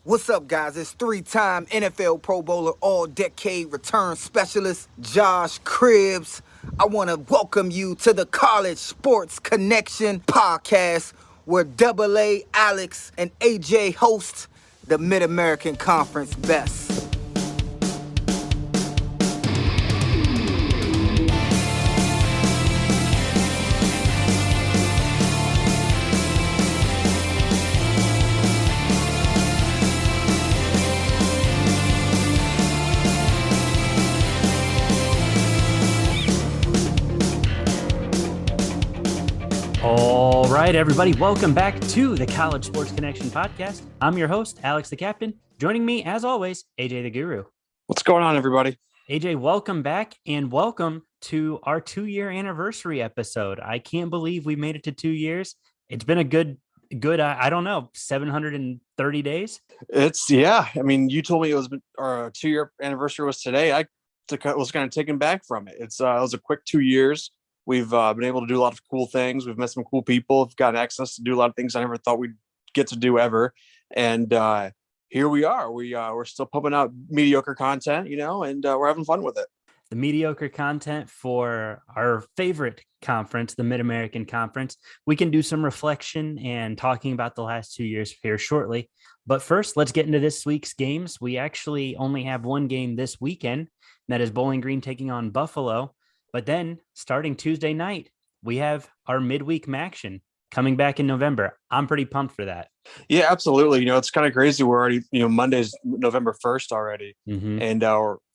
What's up, guys? It's three-time NFL Pro Bowler, all-decade return specialist, Josh Cribbs. I want to welcome you to the College Sports Connection podcast, where Double A, Alex, and AJ host the Mid-American Conference best. All right, everybody, welcome back to the College Sports Connection podcast. I'm your host, Alex the Captain. Joining me, as always, AJ the Guru. What's going on, everybody? AJ, welcome back and welcome to our 2-year anniversary episode. I can't believe we made it to 2 years. It's been a good, 730 days. I mean, you told me it was our 2-year anniversary was today. I was kind of taken back from it. It was a quick 2 years. We've been able to do a lot of cool things. We've met some cool people. We've gotten access to do a lot of things I never thought we'd get to do ever. And here we are. We're still pumping out mediocre content, and we're having fun with it. The mediocre content for our favorite conference, the Mid-American Conference. We can do some reflection and talking about the last 2 years here shortly. But first, let's get into this week's games. We actually only have one game this weekend, and that is Bowling Green taking on Buffalo. But then starting Tuesday night, we have our midweek MACtion coming back in November. I'm pretty pumped for that. Yeah, absolutely. It's kind of crazy. We're already, Monday's November 1st already. Mm-hmm. And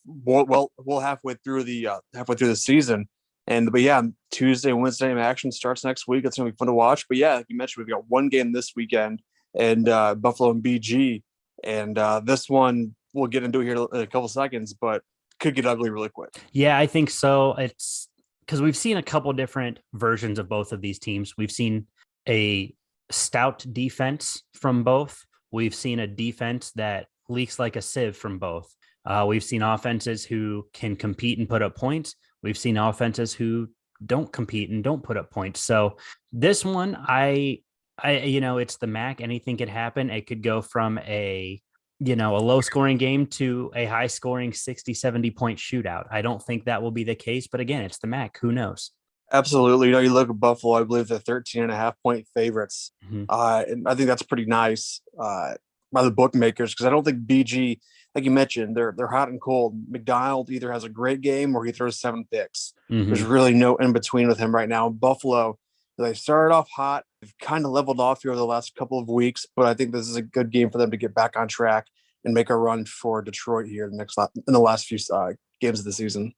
we're halfway through the season. But yeah, Tuesday, Wednesday MACtion starts next week. It's going to be fun to watch. But yeah, like you mentioned, we've got one game this weekend and Buffalo and BG. And this one we'll get into here in a couple seconds, but could get ugly really quick. Yeah, I think so. It's because we've seen a couple different versions of both of these teams. We've seen a stout defense from both. We've seen a defense that leaks like a sieve from both. We've seen offenses who can compete and put up points. We've seen offenses who don't compete and don't put up points. So this one, I it's the MAC. Anything could happen. It could go from a low scoring game to a high scoring 60, 70 point shootout. I don't think that will be the case, but again, it's the MAC. Who knows? Absolutely. You look at Buffalo, I believe they're 13.5-point favorites. Mm-hmm. And I think that's pretty nice by the bookmakers, because I don't think BG, like you mentioned, they're hot and cold. McDonald either has a great game or he throws 7 picks. Mm-hmm. There's really no in between with him right now. Buffalo, they started off hot. They've kind of leveled off here over the last couple of weeks, but I think this is a good game for them to get back on track and make a run for Detroit here in the last few games of the season.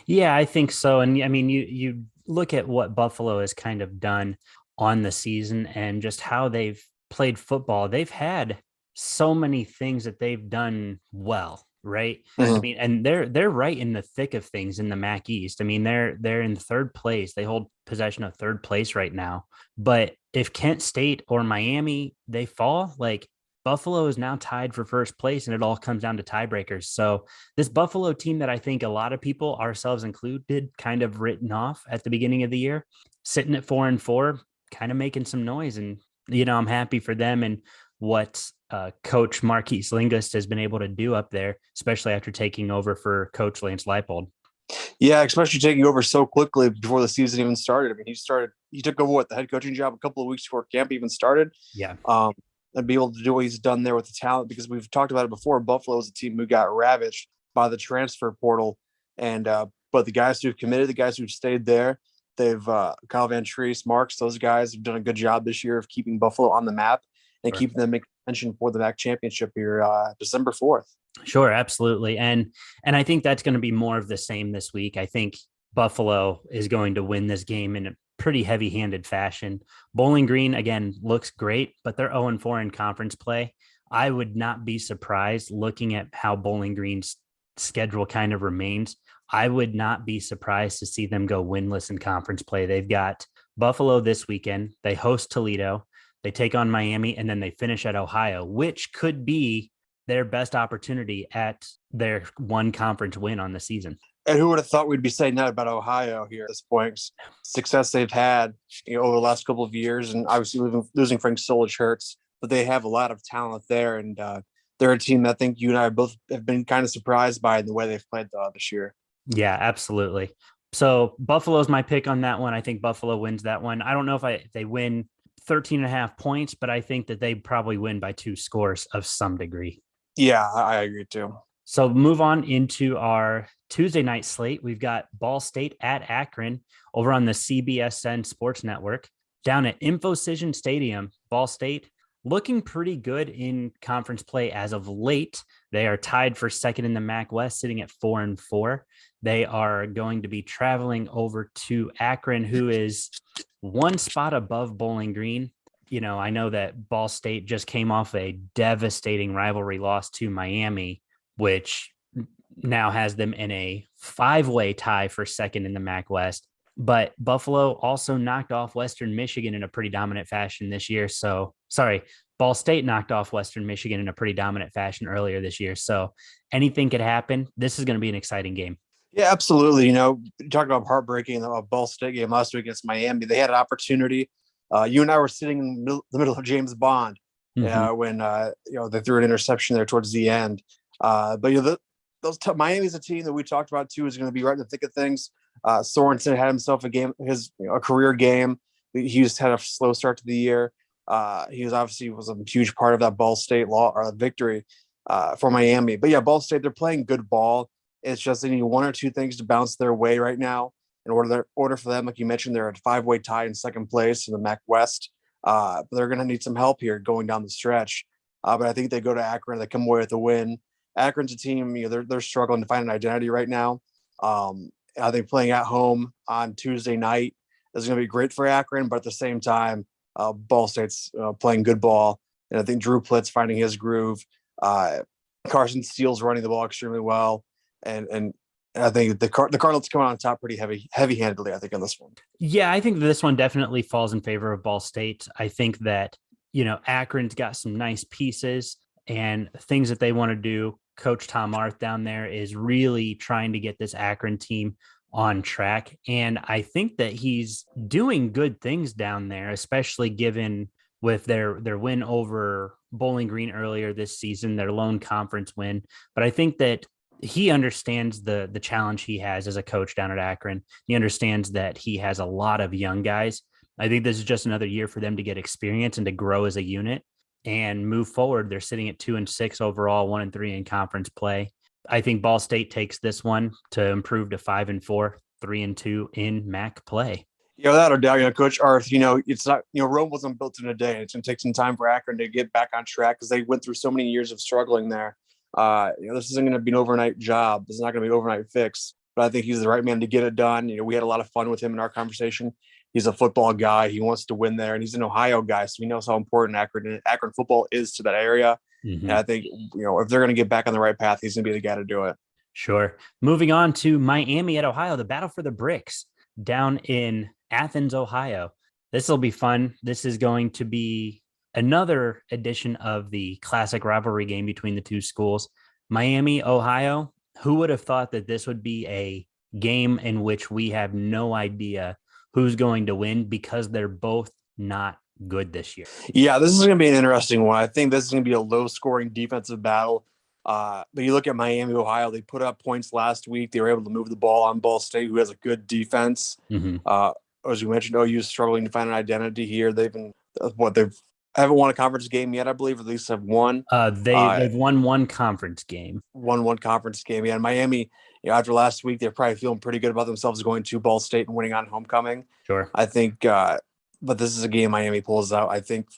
Yeah, I think so. And I mean, you look at what Buffalo has kind of done on the season and just how they've played football. They've had so many things that they've done well, right? Mm-hmm. I mean, and they're right in the thick of things in the MAC East. I mean, they're in third place. They hold possession of third place right now. But if Kent State or Miami, they fall, like Buffalo is now tied for first place, and it all comes down to tiebreakers. So this Buffalo team that I think a lot of people, ourselves included, kind of written off at the beginning of the year, sitting at 4-4, kind of making some noise. And, I'm happy for them and what Coach Marquise Linguist has been able to do up there, especially after taking over for Coach Lance Leipold. Yeah, especially taking over so quickly before the season even started. I mean, he took over the head coaching job a couple of weeks before camp even started. Yeah. And be able to do what he's done there with the talent, because we've talked about it before. Buffalo is a team who got ravaged by the transfer portal. And, but the guys who've committed, the guys who've stayed there, they've Kyle Van Treese, Marks, those guys have done a good job this year of keeping Buffalo on the map and keeping them in contention for the MAC championship here December 4th. Sure, absolutely. And I think that's going to be more of the same this week. I think Buffalo is going to win this game in a pretty heavy-handed fashion. Bowling Green, again, looks great, but they're 0-4 in conference play. I would not be surprised, looking at how Bowling Green's schedule kind of remains, I would not be surprised to see them go winless in conference play. They've got Buffalo this weekend. They host Toledo. They take on Miami, and then they finish at Ohio, which could be their best opportunity at their one conference win on the season. And who would have thought we'd be saying that about Ohio here at this point? Success they've had, over the last couple of years, and obviously losing Frank Solich hurts, but they have a lot of talent there, and they're a team that I think you and I both have been kind of surprised by the way they've played this year. Yeah, absolutely. So Buffalo's my pick on that one. I think Buffalo wins that one. I don't know if they win 13.5 points, but I think that they probably win by 2 scores of some degree. Yeah, I agree too. So move on into our Tuesday night slate. We've got Ball State at Akron over on the CBSN Sports Network. Down at InfoCision Stadium, Ball State looking pretty good in conference play as of late. They are tied for second in the MAC West, sitting at 4-4. They are going to be traveling over to Akron, who is one spot above Bowling Green. You know, I know that Ball State just came off a devastating rivalry loss to Miami, which now has them in a 5-way tie for second in the MAC West. But Buffalo also knocked off Western Michigan in a pretty dominant fashion this year. So, sorry, Ball State knocked off Western Michigan in a pretty dominant fashion earlier this year. So anything could happen. This is going to be an exciting game. Yeah, absolutely. You know, talking about heartbreaking Ball State game last week against Miami, they had an opportunity. You and I were sitting in the middle of James Bond when they threw an interception there towards the end. But Miami's a team that we talked about too is going to be right in the thick of things. Sorensen had himself a career game. He just had a slow start to the year. He was a huge part of that Ball State victory for Miami. But yeah, Ball State, they're playing good ball. It's just they need one or two things to bounce their way right now in order for them. Like you mentioned, they're at a 5-way tie in second place in the MAC West. But they're going to need some help here going down the stretch. But I think they go to Akron, they come away with a win. Akron's a team, they're struggling to find an identity right now. I think playing at home on Tuesday night is going to be great for Akron, but at the same time, Ball State's playing good ball, and I think Drew Plitt's finding his groove. Carson Steele's running the ball extremely well, and I think the Cardinals come on top pretty heavy-handedly, I think, on this one. Yeah, I think this one definitely falls in favor of Ball State. I think that, Akron's got some nice pieces and things that they want to do. Coach Tom Arth down there is really trying to get this Akron team on track. And I think that he's doing good things down there, especially given with their win over Bowling Green earlier this season, their lone conference win. But I think that he understands the challenge he has as a coach down at Akron. He understands that he has a lot of young guys. I think this is just another year for them to get experience and to grow as a unit and move forward. They're sitting at 2-6 overall, 1-3 in conference play. I think Ball State takes this one to improve to 5-4, 3-2 in MAC play. Yeah, without a doubt, Coach Arth, it's not, Rome wasn't built in a day. It's going to take some time for Akron to get back on track because they went through so many years of struggling there. This isn't going to be an overnight job. This is not going to be an overnight fix, but I think he's the right man to get it done. We had a lot of fun with him in our conversation. He's a football guy. He wants to win there, and he's an Ohio guy, so he knows how important Akron football is to that area. Mm-hmm. And I think, if they're going to get back on the right path, he's going to be the guy to do it. Sure. Moving on to Miami at Ohio, the battle for the bricks down in Athens, Ohio. This will be fun. This is going to be another edition of the classic rivalry game between the two schools. Miami, Ohio. Who would have thought that this would be a game in which we have no idea who's going to win because they're both not good this year? Yeah, this is going to be an interesting one. I think this is going to be a low-scoring defensive battle. But you look at Miami, Ohio, they put up points last week. They were able to move the ball on Ball State, who has a good defense. Mm-hmm. As you mentioned, OU is struggling to find an identity here. They haven't won a conference game yet, I believe, or at least have won. They've won one conference game. One conference game. Yeah, and Miami, after last week, they're probably feeling pretty good about themselves going to Ball State and winning on homecoming. Sure. I think, but this is a game Miami pulls out. I think,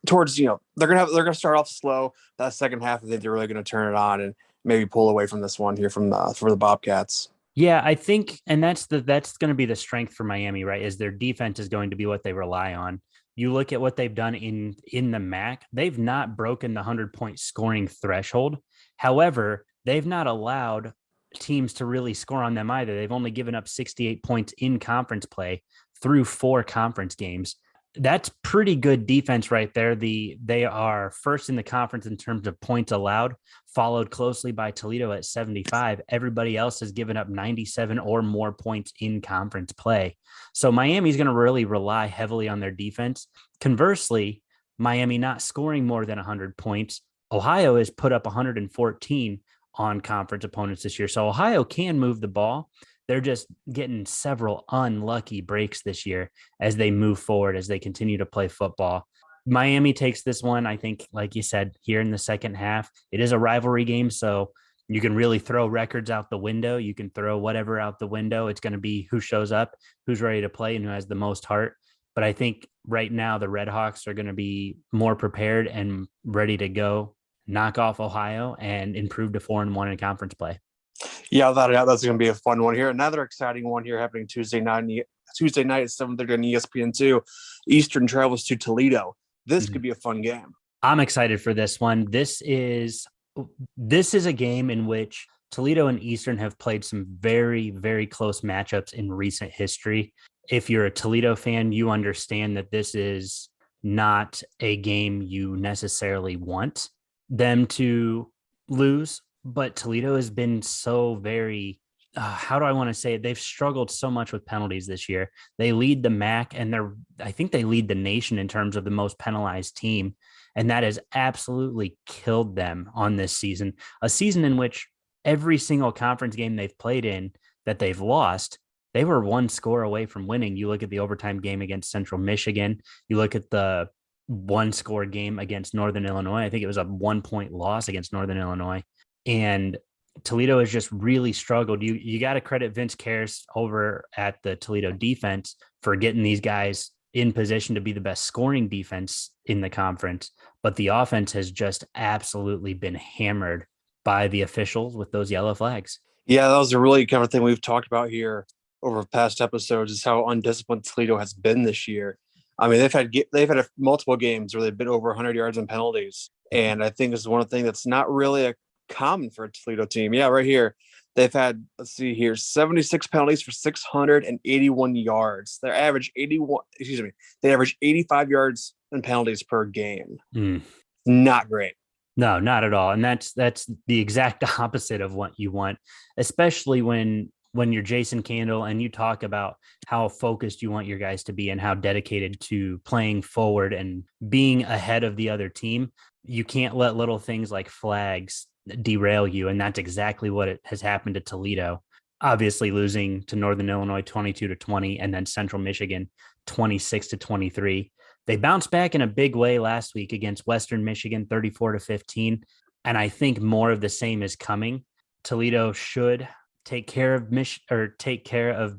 towards, they're gonna start off slow. That second half, I think they're really gonna turn it on and maybe pull away from this one here for the Bobcats. Yeah, I think, and that's going to be the strength for Miami, right? Is their defense is going to be what they rely on. You look at what they've done in the MAC, they've not broken the 100-point scoring threshold. However, they've not allowed teams to really score on them either. They've only given up 68 points in conference play through 4 conference games. That's pretty good defense right there. They are first in the conference in terms of points allowed, followed closely by Toledo at 75. Everybody else has given up 97 or more points in conference play. So Miami's going to really rely heavily on their defense. Conversely, Miami not scoring more than 100 points Ohio has put up 114 on conference opponents this year. So Ohio can move the ball. They're just getting several unlucky breaks this year as they move forward, as they continue to play football. Miami takes this one, I think, like you said, here in the second half. It is a rivalry game, so you can really throw records out the window. You can throw whatever out the window. It's going to be who shows up, who's ready to play, and who has the most heart. But I think right now the Red Hawks are going to be more prepared and ready to go, knock off Ohio, and improve to 4-1 in conference play. Yeah, without a doubt, that's going to be a fun one here. Another exciting one here happening Tuesday night at 7:30 on ESPN2. Eastern travels to Toledo. This could be a fun game. I'm excited for this one. This is a game in which Toledo and Eastern have played some very, very close matchups in recent history. If you're a Toledo fan, you understand that this is not a game you necessarily want them to lose, but Toledo has been so very, how do I want to say it? They've struggled so much with penalties this year. They lead the MAC, and I think they lead the nation in terms of the most penalized team. And that has absolutely killed them on this season, a season in which every single conference game they've played in that they've lost, they were one score away from winning. You look at the overtime game against Central Michigan. You look at the one score game against Northern Illinois. I think it was a 1-point loss against Northern Illinois. And Toledo has just really struggled. You got to credit Vince Karras over at the Toledo defense for getting these guys in position to be the best scoring defense in the conference. But the offense has just absolutely been hammered by the officials with those yellow flags. Yeah, that was a really kind of thing we've talked about here over past episodes, is how undisciplined Toledo has been this year. I mean, they've had multiple games where they've been over 100 yards in penalties. And I think this is one thing that's not really a common for a Toledo team. Yeah, right here. They've had, 76 penalties for 681 yards. They average 85 yards in penalties per game. Not great. No, not at all. And that's the exact opposite of what you want, especially when you're Jason Candle and you talk about how focused you want your guys to be and how dedicated to playing forward and being ahead of the other team. You can't let little things like flags derail you. And that's exactly what has happened to Toledo, obviously losing to Northern Illinois 22-20 and then Central Michigan 26-23. They bounced back in a big way last week against Western Michigan 34-15. And I think more of the same is coming. Toledo should take care of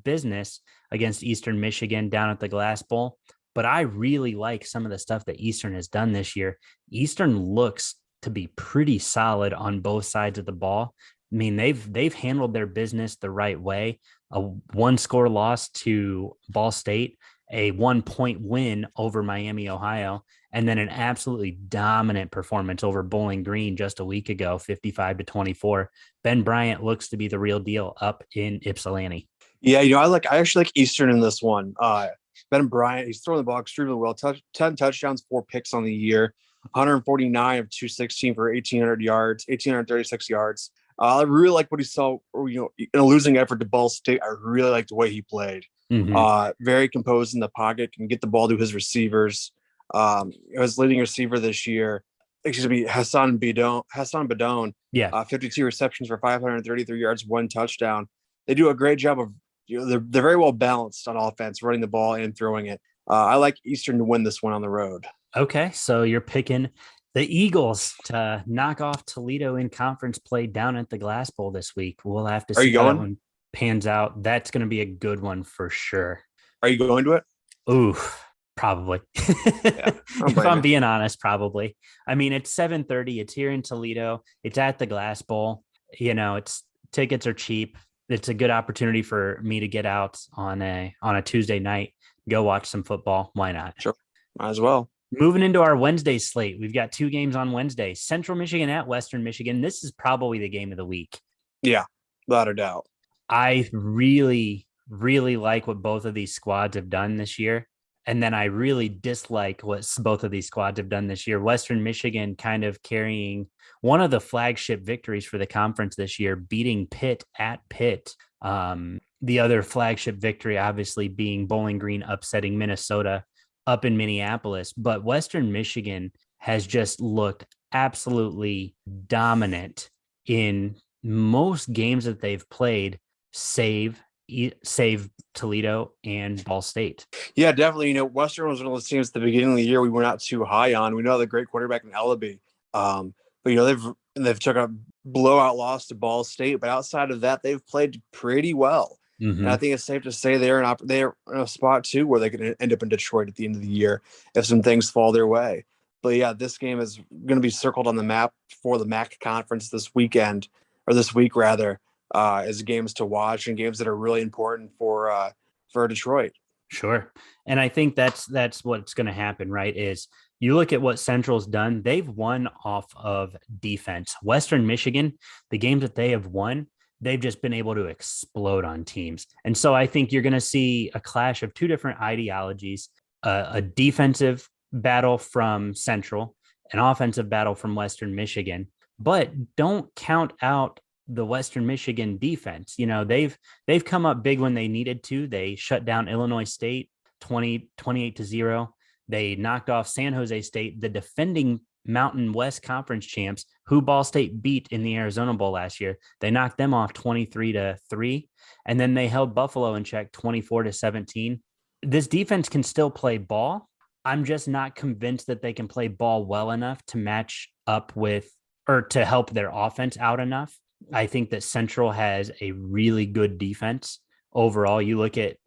business against Eastern Michigan down at the Glass Bowl. But I really like some of the stuff that Eastern has done this year. Eastern looks to be pretty solid on both sides of the ball. I mean, they've handled their business the right way. A 1-score loss to Ball State, a 1-point win over Miami, Ohio, and then an absolutely dominant performance over Bowling Green just a week ago, 55-24. Ben Bryant looks to be the real deal up in Ypsilanti. Yeah, I actually like Eastern in this one. Ben Bryant, he's throwing the ball extremely well. 10 touchdowns, 4 picks on the year, 149 of 216 for 1,836 yards. I really like what he saw, in a losing effort to Ball State. I really like the way he played. Very composed in the pocket, can get the ball to his receivers. His leading receiver this year, Hassan Badone, 52 receptions for 533 yards, 1 touchdown. They do a great job of, they're very well balanced on offense, running the ball and throwing it. I like Eastern to win this one on the road. Okay, so you're picking the Eagles to knock off Toledo in conference play down at the Glass Bowl this week. We'll have to see how that one pans out. That's going to be a good one for sure. Are you going to it? Ooh, probably. Yeah, if I'm being honest, probably. I mean, it's 7:30. It's here in Toledo. It's at the Glass Bowl. Tickets are cheap. It's a good opportunity for me to get out on a Tuesday night, go watch some football. Why not? Sure, might as well. Moving into our Wednesday slate, we've got 2 games on Wednesday. Central Michigan at Western Michigan. This is probably the game of the week. Yeah, without a doubt. I really, really like what both of these squads have done this year. And then I really dislike what both of these squads have done this year. Western Michigan kind of carrying one of the flagship victories for the conference this year, beating Pitt at Pitt. The other flagship victory, obviously, being Bowling Green upsetting Minnesota up in Minneapolis. But Western Michigan has just looked absolutely dominant in most games that they've played, save Toledo and Ball State. Yeah, definitely. Western was one of those teams at the beginning of the year we were not too high on. We know the great quarterback in Ellaby. But they've took a blowout loss to Ball State, but outside of that, they've played pretty well. And I think it's safe to say they're in a spot too where they can end up in Detroit at the end of the year if some things fall their way. But yeah, this game is going to be circled on the map for the MAC conference this weekend, or this week rather, as games to watch and games that are really important for Detroit. Sure. And I think that's what's going to happen, right? Is you look at what Central's done, they've won off of defense. Western Michigan, the games that they have won, they've just been able to explode on teams. And so I think you're going to see a clash of two different ideologies, a defensive battle from Central, an offensive battle from Western Michigan. But don't count out the Western Michigan defense. They've come up big when they needed to. They shut down Illinois State 28-0. They knocked off San Jose State, the defending Mountain West Conference champs, who Ball State beat in the Arizona Bowl last year. They knocked them off 23-3, and then they held Buffalo in check 24-17. This defense can still play ball. I'm just not convinced that they can play ball well enough to match up with, or to help their offense out enough. I think that Central has a really good defense overall. You look at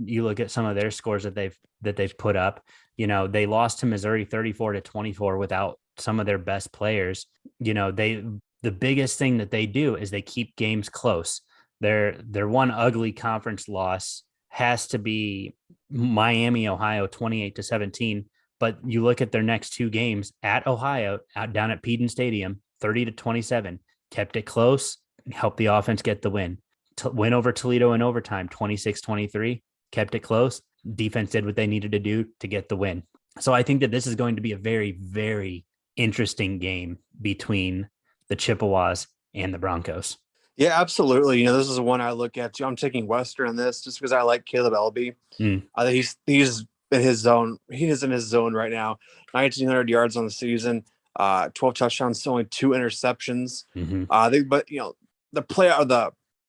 some of their scores that they've put up. They lost to Missouri 34-24 without some of their best players. The biggest thing that they do is they keep games close. Their one ugly conference loss has to be Miami, Ohio, 28-17. But you look at their next two games at Ohio, down at Peden Stadium, 30-27, kept it close, helped the offense get the win. Win over Toledo in overtime, 26-23, kept it close. Defense did what they needed to do to get the win. So I think that this is going to be a very, very interesting game between the Chippewas and the Broncos. Yeah, absolutely. This is the one I look at too. I'm taking Western on this just because I like Caleb Elby. I think he's in his zone. He is in his zone right now. 1,900 yards on the season, 12 touchdowns, only 2 interceptions. The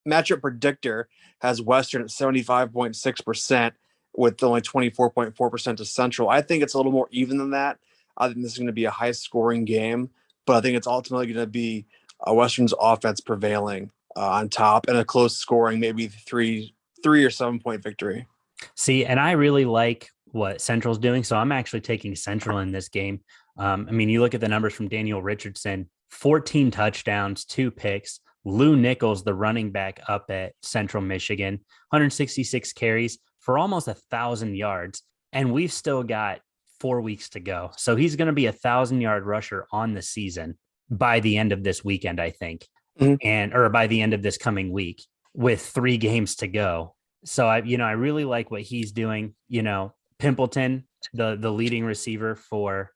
matchup predictor has Western at 75.6% with only 24.4% to Central. I think it's a little more even than that. I think this is going to be a high scoring game, but I think it's ultimately going to be Western's offense prevailing on top and a close scoring, maybe 3 or 7 point victory. See, and I really like what Central's doing. So I'm actually taking Central in this game. You look at the numbers from Daniel Richardson, 14 touchdowns, 2 picks. Lou Nichols, the running back up at Central Michigan, 166 carries for almost 1,000 yards. And we've still got 4 weeks to go. So he's going to be 1,000-yard rusher on the season by the end of this weekend, I think, or by the end of this coming week with 3 games to go. So I really like what he's doing. Pimpleton, the leading receiver for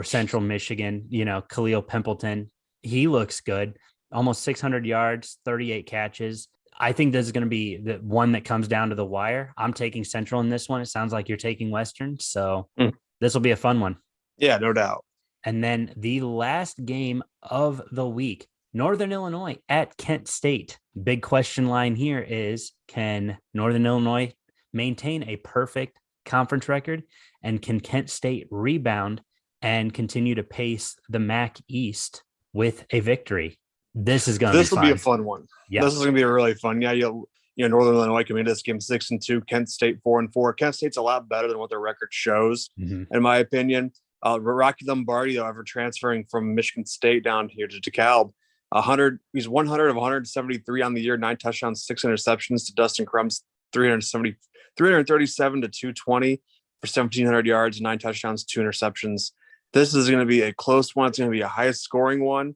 Central Michigan, Khalil Pimpleton, he looks good. Almost 600 yards, 38 catches. I think this is going to be the one that comes down to the wire. I'm taking Central in this one. It sounds like you're taking Western. So this will be a fun one. Yeah, no doubt. And then the last game of the week, Northern Illinois at Kent State. Big question line here is, can Northern Illinois maintain a perfect conference record? And can Kent State rebound and continue to pace the MAC East with a victory? This will be a fun one. Yeah, this is going to be a really fun. Yeah, Northern Illinois came into this game 6-2. Kent State 4-4. Kent State's a lot better than what their record shows, in my opinion. Rocky Lombardi, though, ever transferring from Michigan State down here to DeKalb, he's 100 of 173 on the year, 9 touchdowns, 6 interceptions to Dustin Crum's 337 to 220 for 1,700 yards, 9 touchdowns, 2 interceptions. This is going to be a close one. It's going to be a high scoring one.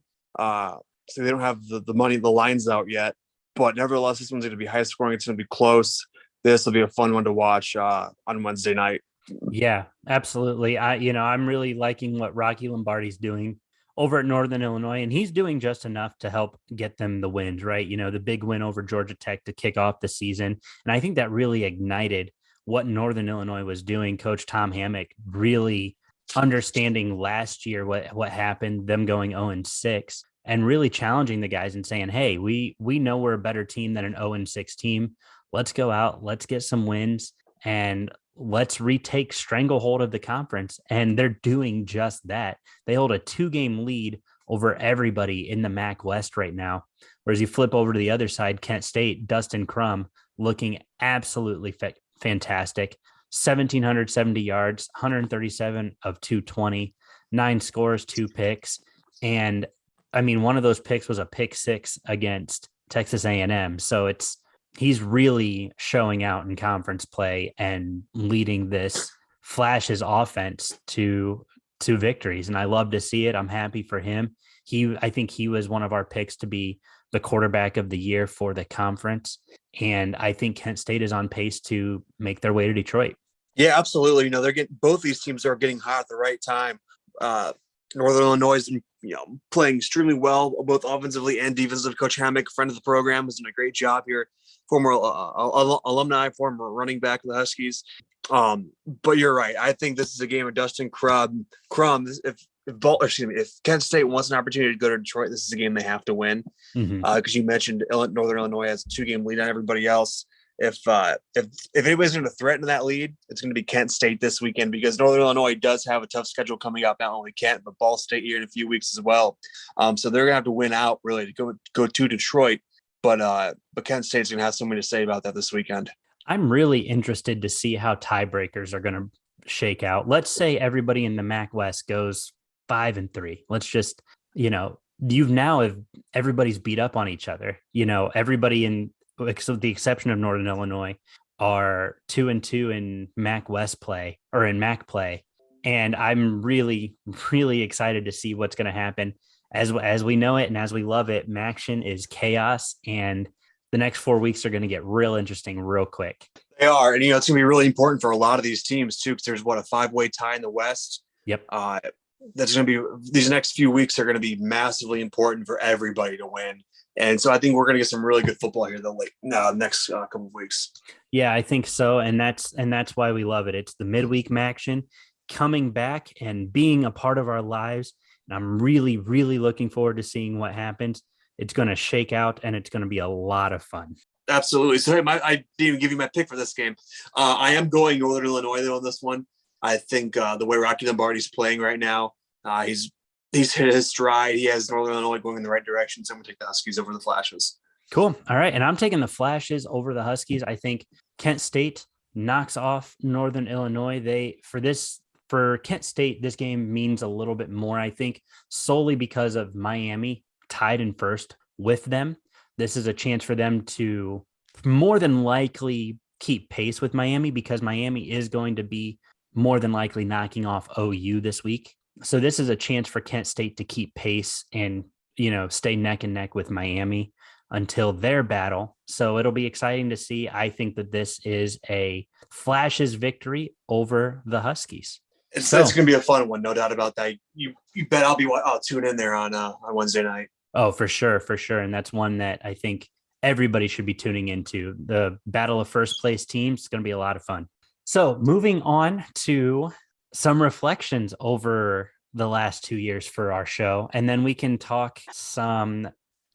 So they don't have the lines out yet, but nevertheless, this one's going to be high scoring. It's going to be close. This will be a fun one to watch on Wednesday night. Yeah, absolutely. I'm really liking what Rocky Lombardi's doing over at Northern Illinois, and he's doing just enough to help get them the wins, right? The big win over Georgia Tech to kick off the season. And I think that really ignited what Northern Illinois was doing. Coach Tom Hammock really understanding last year what happened, them going 0-6, and really challenging the guys and saying, hey, we know we're a better team than an 0-6 team. Let's go out, let's get some wins, and let's retake stranglehold of the conference. And they're doing just that. They hold a 2-game lead over everybody in the MAC West right now. Whereas you flip over to the other side, Kent State, Dustin Crum looking absolutely fantastic. 1,770 yards, 137 of 220, 9 scores, 2 picks. And I mean, one of those picks was a pick 6 against Texas A&M. So he's really showing out in conference play and leading this Flash's offense to victories. And I love to see it. I'm happy for him. I think he was one of our picks to be the quarterback of the year for the conference. And I think Kent State is on pace to make their way to Detroit. Yeah, absolutely. Both these teams are getting hot at the right time. Northern Illinois is, playing extremely well, both offensively and defensively. Coach Hammock, friend of the program, has done a great job here. Former alumni, former running back of the Huskies. But you're right. I think this is a game of Dustin Crum. If Kent State wants an opportunity to go to Detroit, this is a game they have to win. Because you mentioned Northern Illinois has a 2-game lead on everybody else. If anybody's going to threaten that lead, it's going to be Kent State this weekend, because Northern Illinois does have a tough schedule coming up. Not only Kent, but Ball State here in a few weeks as well. So they're going to have to win out really to go to Detroit. But Kent State's going to have something to say about that this weekend. I'm really interested to see how tiebreakers are going to shake out. Let's say everybody in the MAC West goes 5-3. Let's just, everybody's beat up on each other. Everybody with the exception of Northern Illinois are 2-2 in MAC West play or in MAC play. And I'm really, really excited to see what's going to happen. As we know it and as we love it, MACtion is chaos, and the next 4 weeks are going to get real interesting real quick. They are. And, it's going to be really important for a lot of these teams too, because there's a 5-way tie in the West. Yep. That's going to be, these next few weeks are going to be massively important for everybody to win. And so I think we're going to get some really good football here the next couple of weeks. Yeah, I think so. And that's why we love it. It's the midweek MACtion coming back and being a part of our lives. And I'm really, really looking forward to seeing what happens. It's going to shake out, and it's going to be a lot of fun. Absolutely. So I didn't even give you my pick for this game. I am going Northern Illinois though on this one. I think the way Rocky Lombardi's playing right now, he's hit his stride. He has Northern Illinois going in the right direction. So I'm going to take the Huskies over the Flashes. Cool. All right. And I'm taking the Flashes over the Huskies. I think Kent State knocks off Northern Illinois. For Kent State, this game means a little bit more, I think, solely because of Miami tied in first with them. This is a chance for them to more than likely keep pace with Miami, because Miami is going to be more than likely knocking off OU this week. So this is a chance for Kent State to keep pace and, stay neck and neck with Miami until their battle. So it'll be exciting to see. I think that this is a Flashes victory over the Huskies. It's going to be a fun one, no doubt about that. You bet I'll tune in there on Wednesday night. Oh, for sure. And that's one that I think everybody should be tuning into. The battle of first place teams is going to be a lot of fun. So moving on to some reflections over the last 2 years for our show, and then we can talk some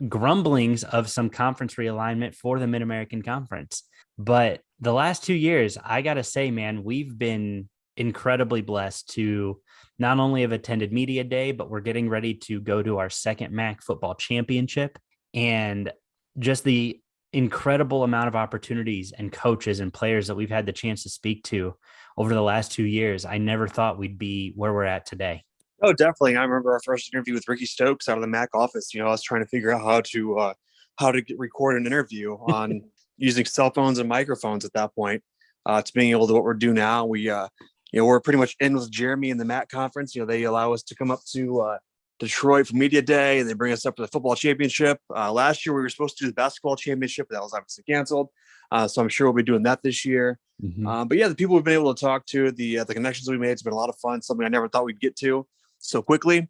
grumblings of some conference realignment for the Mid-American Conference. But the last 2 years, I got to say, man, we've been incredibly blessed to not only have attended Media Day, but we're getting ready to go to our second MAC football championship, and just the incredible amount of opportunities and coaches and players that we've had the chance to speak to over the last 2 years. I never thought we'd be where we're at today. Oh, definitely. I remember our first interview with Ricky Stokes out of the MAC office. I was trying to figure out how to record an interview on using cell phones and microphones at that point. To being able to what we're doing now, we're pretty much in with Jeremy in the MAC conference. They allow us to come up to Detroit for Media Day, and they bring us up to the football championship. Last year we were supposed to do the basketball championship, but that was obviously canceled. So I'm sure we'll be doing that this year. Mm-hmm. But yeah, the people we've been able to talk to, the connections we made, it's been a lot of fun. Something I never thought we'd get to so quickly.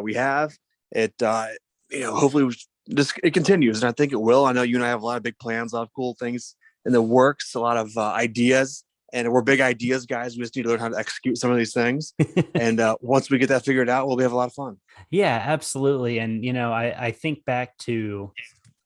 We have it. Hopefully it continues, and I think it will. I know you and I have a lot of big plans, a lot of cool things in the works, a lot of ideas. and we're big ideas guys. We just need to learn how to execute some of these things. And once we get that figured out, we'll have a lot of fun. Yeah, absolutely. And, I think back to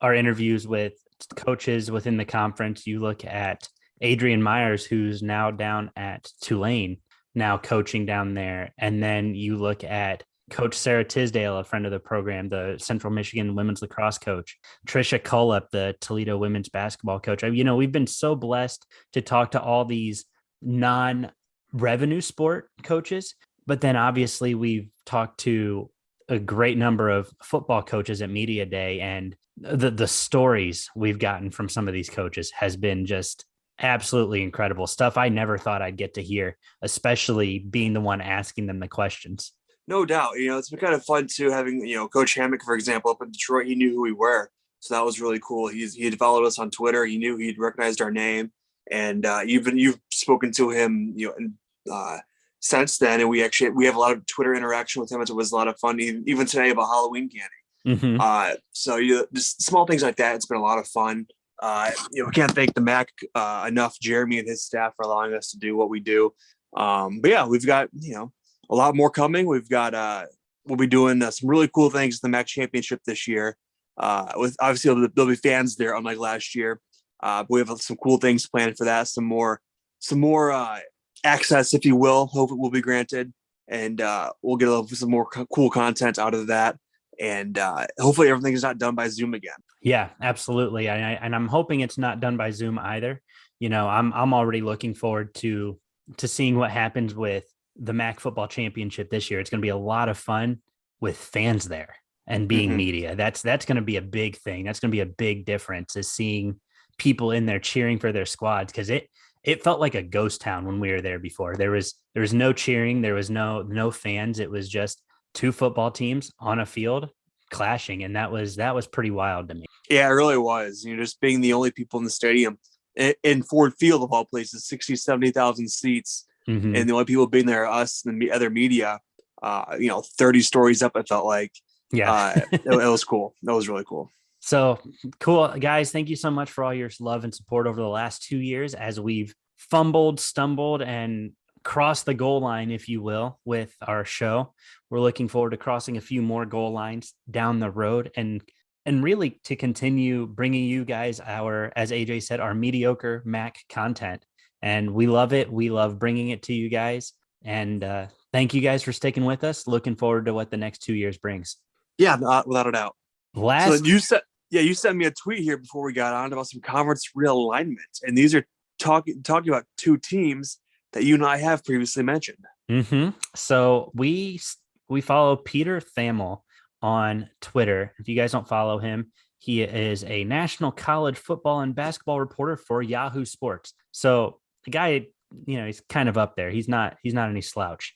our interviews with coaches within the conference. You look at Adrian Myers, who's now down at Tulane, now coaching down there. And then you look at Coach Sarah Tisdale, a friend of the program, the Central Michigan women's lacrosse coach, Trisha Cullip, the Toledo women's basketball coach. We've been so blessed to talk to all these non-revenue sport coaches, but then obviously we've talked to a great number of football coaches at Media Day, and the stories we've gotten from some of these coaches has been just absolutely incredible stuff. I never thought I'd get to hear, especially being the one asking them the questions. No doubt. It's been kind of fun too, having, Coach Hammock, for example, up in Detroit. He knew who we were. So that was really cool. He had followed us on Twitter. He knew he'd recognized our name. And you've spoken to him, since then. And we have a lot of Twitter interaction with him. It was a lot of fun, even today, about Halloween candy. Mm-hmm. So just small things like that. It's been a lot of fun. We can't thank the MAC enough, Jeremy and his staff, for allowing us to do what we do. But yeah, we've got, a lot more coming. We've got, we'll be doing some really cool things at the MAC championship this year. With obviously there'll be fans there, unlike last year. But we have some cool things planned for that. Some more access, if you will. Hope it will be granted, and we'll get some more cool content out of that. And hopefully everything is not done by Zoom again. Yeah, absolutely. And I'm hoping it's not done by Zoom either. I'm already looking forward to seeing what happens with the MAC football championship this year. It's going to be a lot of fun with fans there and being media. That's going to be a big thing. That's going to be a big difference, is seeing people in there cheering for their squads. Cause it felt like a ghost town when we were there before. There was no cheering. There was no fans. It was just two football teams on a field clashing. And that was pretty wild to me. Yeah, it really was. Just being the only people in the stadium in Ford Field, of all places, 60, 70,000 seats. Mm-hmm. And the only people being there are us and the other media, 30 stories up, it felt like. Yeah. It was cool. That was really cool. So cool, guys. Thank you so much for all your love and support over the last 2 years as we've fumbled, stumbled, and crossed the goal line, if you will, with our show. We're looking forward to crossing a few more goal lines down the road and really to continue bringing you guys as AJ said, our mediocre MAC content. And we love it. We love bringing it to you guys. And thank you guys for sticking with us. Looking forward to what the next 2 years brings. Yeah, without a doubt. So you sent me a tweet here before we got on about some conference realignment. And these are talking about two teams that you and I have previously mentioned. Mm-hmm. So we follow Peter Thamel on Twitter. If you guys don't follow him, he is a national college football and basketball reporter for Yahoo Sports. So the guy, he's kind of up there. He's not any slouch.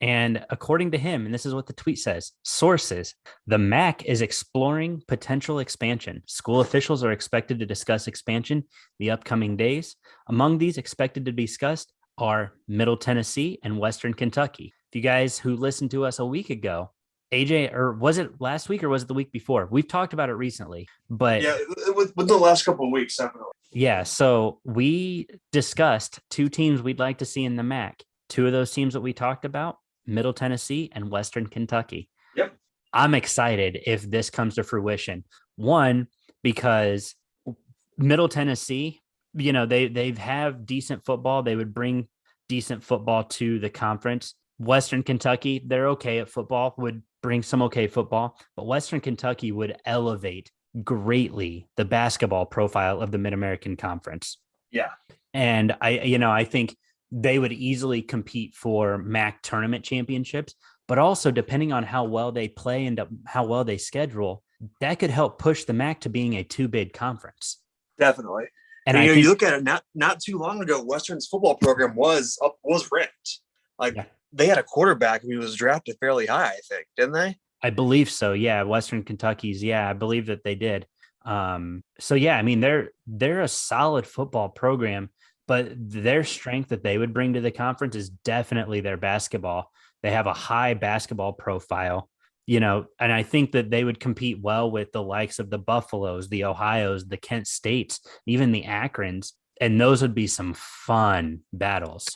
And according to him, and this is what the tweet says, sources, the MAC is exploring potential expansion. School officials are expected to discuss expansion the upcoming days. Among these expected to be discussed are Middle Tennessee and Western Kentucky. If you guys who listened to us a week ago, AJ, or was it last week or was it the week before? We've talked about it recently, but yeah, with the last couple of weeks, definitely. Yeah. So we discussed two teams we'd like to see in the MAC. Two of those teams that we talked about, Middle Tennessee and Western Kentucky. Yep. I'm excited if this comes to fruition. One, because Middle Tennessee, they have decent football. They would bring decent football to the conference. Western Kentucky, they're okay at football, would bring some okay football, but Western Kentucky would elevate greatly the basketball profile of the Mid-American Conference. Yeah. And I think they would easily compete for MAC tournament championships, but also depending on how well they play and how well they schedule, that could help push the MAC to being a two-bid conference. Definitely. And you look at it, not too long ago, Western's football program was ranked. They had a quarterback who was drafted fairly high, I think, didn't they? I believe so. Yeah. Western Kentucky's. Yeah. I believe that they did. So yeah, I mean, they're a solid football program, but their strength that they would bring to the conference is definitely their basketball. They have a high basketball profile, and I think that they would compete well with the likes of the Buffaloes, the Ohios, the Kent States, even the Akrons. And those would be some fun battles.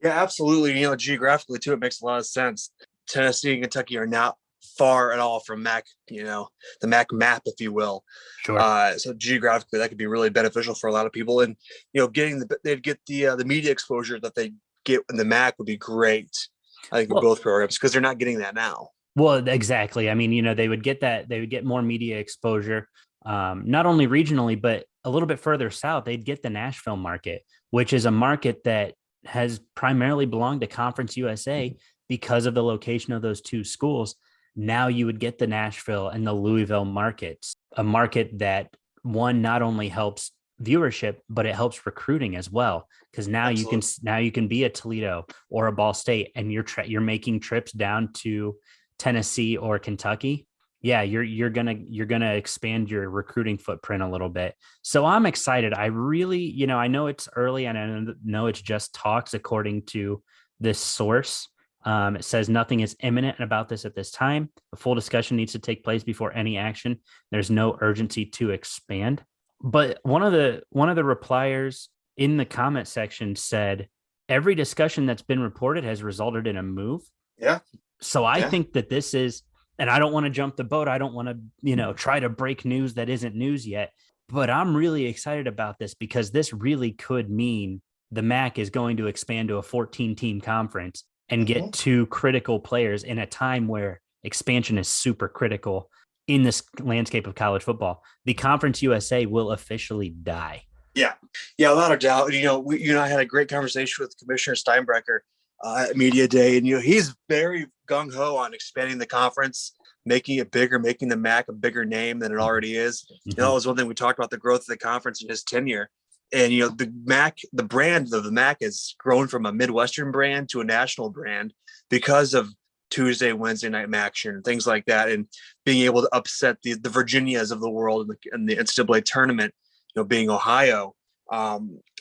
Yeah, absolutely. Geographically too, it makes a lot of sense. Tennessee and Kentucky are not far at all from MAC, the MAC map, if you will. Sure. So geographically, that could be really beneficial for a lot of people. And they'd get the media exposure that they get in the MAC would be great. I think in both programs, because they're not getting that now. Well, exactly. I mean, they would get that. They would get more media exposure, not only regionally, but a little bit further south. They'd get the Nashville market, which is a market that has primarily belonged to Conference USA because of the location of those two schools. Now you would get the Nashville and the Louisville markets, a market that not only helps viewership, but it helps recruiting as well. Because now you can be a Toledo or a Ball State, and you're making trips down to Tennessee or Kentucky. Yeah, you're gonna expand your recruiting footprint a little bit. So I'm excited. I really, I know it's early and I know it's just talks according to this source. It says nothing is imminent about this at this time. A full discussion needs to take place before any action. There's no urgency to expand. But one of the repliers in the comment section said every discussion that's been reported has resulted in a move. Yeah. So I think that this is, and I don't want to jump the boat. I don't want to, try to break news that isn't news yet. But I'm really excited about this because this really could mean the MAC is going to expand to a 14-team conference and get two critical players in a time where expansion is super critical in this landscape of college football. The Conference USA will officially die. Yeah, without a doubt. I had a great conversation with Commissioner Steinbrecher at Media Day, and he's very gung-ho on expanding the conference, making it bigger, making the MAC a bigger name than it already is. That was one thing we talked about, the growth of the conference in his tenure. And the MAC, the brand of the MAC has grown from a Midwestern brand to a national brand because of Tuesday, Wednesday night MACtion and things like that, and being able to upset the Virginias of the world in the NCAA tournament. Being Ohio,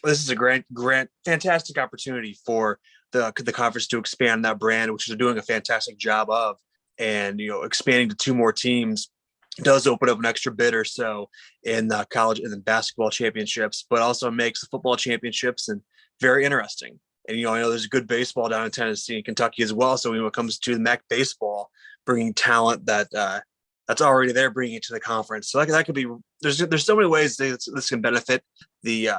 this is a fantastic opportunity for the conference to expand that brand, which they're doing a fantastic job of. And expanding to two more teams does open up an extra bid or so in the college and the basketball championships, but also makes the football championships and very interesting. And I know there's good baseball down in Tennessee and Kentucky as well. So when it comes to the MAC baseball, bringing talent that's already there, bringing it to the conference. So that could be. There's so many ways this can benefit the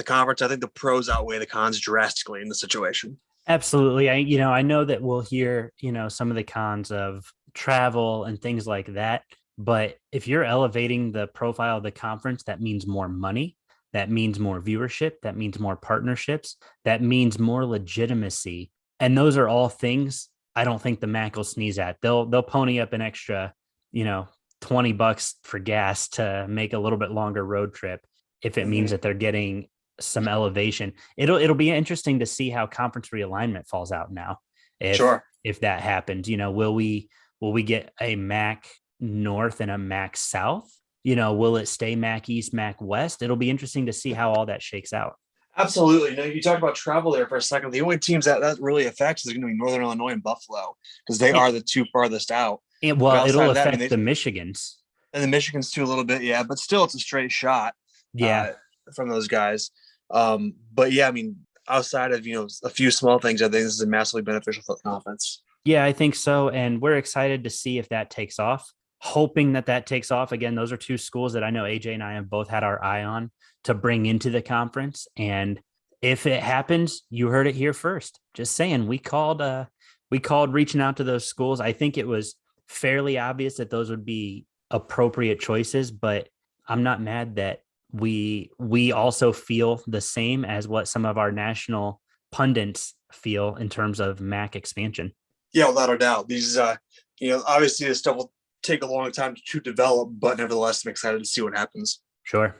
conference. I think the pros outweigh the cons drastically in the situation. Absolutely. I know that we'll hear, some of the cons of travel and things like that. But if you're elevating the profile of the conference, that means more money. That means more viewership. That means more partnerships. That means more legitimacy. And those are all things I don't think the MAC will sneeze at. They'll pony up an extra, $20 for gas to make a little bit longer road trip if it means that they're getting some elevation. It'll be interesting to see how conference realignment falls out now. If that happens, will we get a MAC North and a MAC South? Will it stay MAC East, MAC West? It'll be interesting to see how all that shakes out. Absolutely. You talk about travel there for a second. The only teams that really affects is going to be Northern Illinois and Buffalo because they are the two farthest out. It'll affect the Michigans. And the Michigans too a little bit, yeah. But still, it's a straight shot from those guys. But yeah, outside of, a few small things, I think this is massively beneficial for the conference. Yeah, I think so. And we're excited to see if that takes off. Hoping that takes off. Again, those are two schools that I know AJ and I have both had our eye on to bring into the conference. And if it happens, you heard it here first. Just saying, we called reaching out to those schools. I think it was fairly obvious that those would be appropriate choices, but I'm not mad that we also feel the same as what some of our national pundits feel in terms of MAC expansion. Yeah, without a doubt. These, obviously this stuff will take a long time to develop, but nevertheless, I'm excited to see what happens. Sure.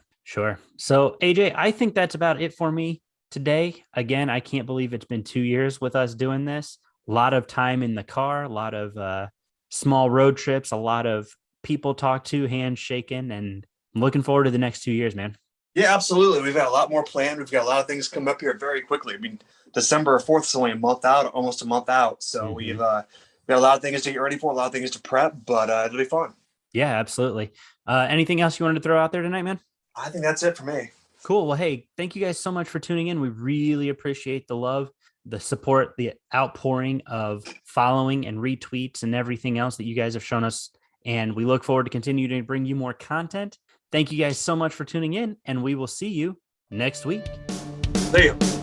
So AJ, I think that's about it for me today. Again, I can't believe it's been 2 years with us doing this. A lot of time in the car, a lot of small road trips, a lot of people talked to, hands shaken, and I'm looking forward to the next 2 years, man. Yeah, absolutely. We've got a lot more planned. We've got a lot of things coming up here very quickly. December 4th is only almost a month out. So we've got a lot of things to get ready for, a lot of things to prep, but it'll be fun. Yeah, absolutely. Anything else you wanted to throw out there tonight, man? I think that's it for me. Cool. Well, hey, thank you guys so much for tuning in. We really appreciate the love, the support, the outpouring of following and retweets and everything else that you guys have shown us. And we look forward to continue to bring you more content. Thank you guys so much for tuning in, and we will see you next week. See you.